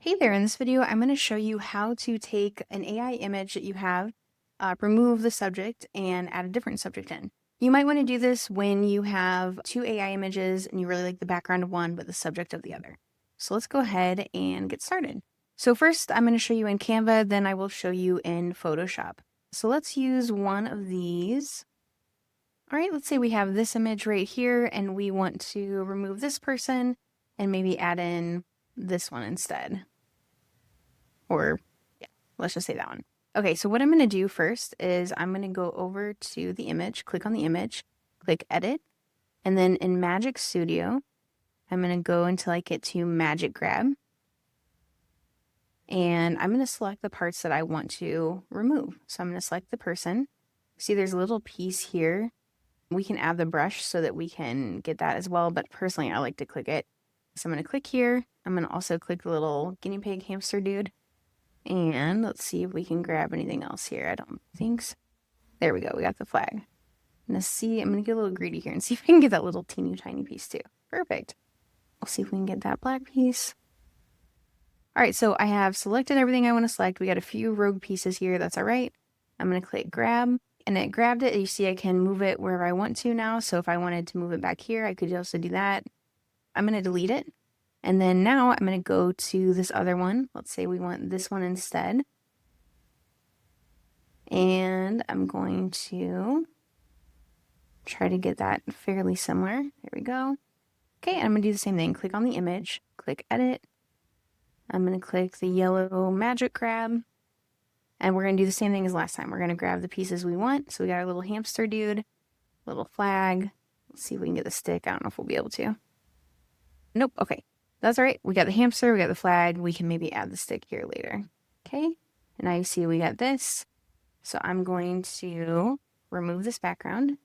Hey there, in this video, I'm going to show you how to take an AI image that you have, remove the subject, and add a different subject in. You might want to do this when you have two AI images and you really like the background of one, but the subject of the other. So let's go ahead and get started. So first, I'm going to show you in Canva, then I will show you in Photoshop. So let's use one of these. All right, let's say we have this image right here, and we want to remove this person and maybe add in this one instead. Or yeah, let's just say that one. Okay, so what I'm going to do first is I'm going to go over to the image, click on the image, click edit, and then in Magic Studio, I'm going to go until I get to Magic Grab. And I'm going to select the parts that I want to remove. So I'm going to select the person. See, there's a little piece here. We can add the brush so that we can get that as well, but personally, I like to click it. So I'm going to click here. I'm going to also click the little guinea pig hamster dude. And let's see if we can grab anything else here. I don't think so. There we go. We got the flag. I'm going to get a little greedy here and see if we can get that little teeny tiny piece too. Perfect. We'll see if we can get that black piece. All right, so I have selected everything I want to select. We got a few rogue pieces here. That's all right. I'm going to click grab, and it grabbed it. You see I can move it wherever I want to now. So if I wanted to move it back here, I could also do that. I'm going to delete it. And then now I'm going to go to this other one. Let's say we want this one instead. And I'm going to try to get that fairly similar. There we go. Okay, I'm going to do the same thing. Click on the image, click edit. I'm going to click the yellow Magic Grab. And we're going to do the same thing as last time. We're going to grab the pieces we want. So we got our little hamster dude, little flag. Let's see if we can get the stick. I don't know if we'll be able to. Nope. Okay. That's all right. We got the hamster, we got the flag. We can maybe add the stick here later. Okay. And now you see we got this. So I'm going to remove this background.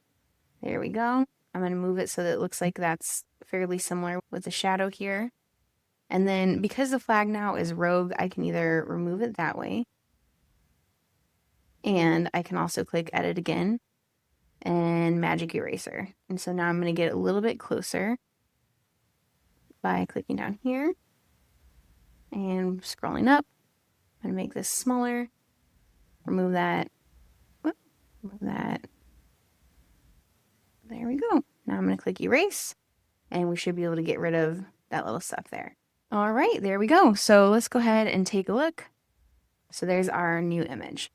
There we go. I'm going to move it so that it looks like that's fairly similar with the shadow here. And then because the flag now is rogue, I can either remove it that way. And I can also click edit again and magic eraser. And so now I'm going to get a little bit closer by clicking down here and scrolling up. I'm going to make this smaller, remove that, remove that. There we go. Now I'm going to click erase, and we should be able to get rid of that little stuff there. All right, there we go. So let's go ahead and take a look. So there's our new image.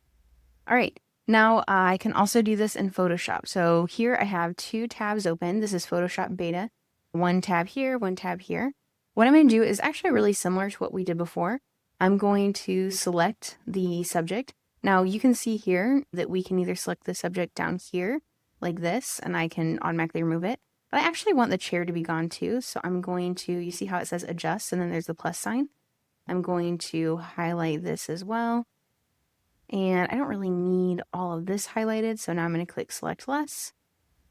All right, now I can also do this in Photoshop. So here I have two tabs open. This is Photoshop Beta. One tab here, one tab here. What I'm going to do is actually really similar to what we did before. I'm going to select the subject. Now you can see here that we can either select the subject down here like this, and I can automatically remove it. But I actually want the chair to be gone too. So I'm going to, you see how it says adjust and then there's the plus sign. I'm going to highlight this as well. And I don't really need all of this highlighted. So now I'm going to click select less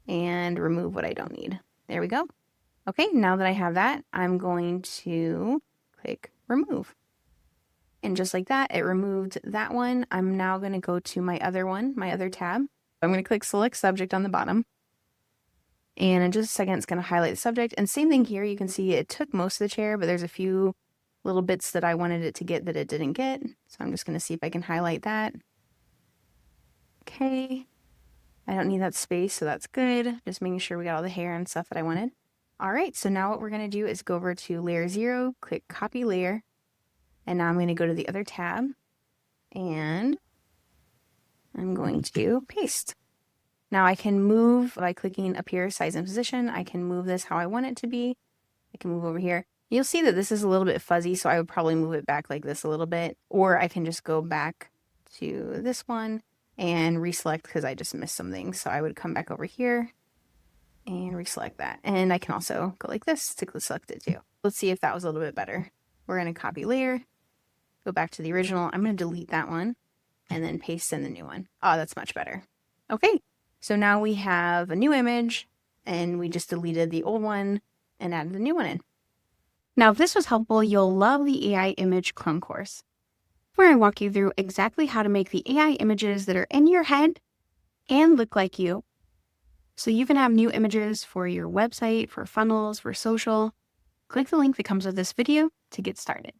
and remove what I don't need. There we go. Okay, now that I have that, I'm going to click remove. And just like that, it removed that one. I'm now going to go to my other one, my other tab. I'm going to click select subject on the bottom. And in just a second, it's going to highlight the subject. And same thing here, you can see it took most of the chair, but there's a few little bits that I wanted it to get that it didn't get. So I'm just going to see if I can highlight that. Okay. I don't need that space, so that's good. Just making sure we got all the hair and stuff that I wanted. All right, so now what we're going to do is go over to layer 0, click copy layer. And now I'm going to go to the other tab. And I'm going to paste. Now I can move by clicking up here, size and position. I can move this how I want it to be. I can move over here. You'll see that this is a little bit fuzzy, so I would probably move it back like this a little bit. Or I can just go back to this one and reselect because I just missed something. So I would come back over here and reselect that. And I can also go like this to select it too. Let's see if that was a little bit better. We're going to copy layer, go back to the original. I'm going to delete that one and then paste in the new one. Oh, that's much better. Okay. So now we have a new image and we just deleted the old one and added the new one in. Now, if this was helpful, you'll love the AI image clone course, where I walk you through exactly how to make the AI images that are in your head and look like you. So you can have new images for your website, for funnels, for social. Click the link that comes with this video to get started.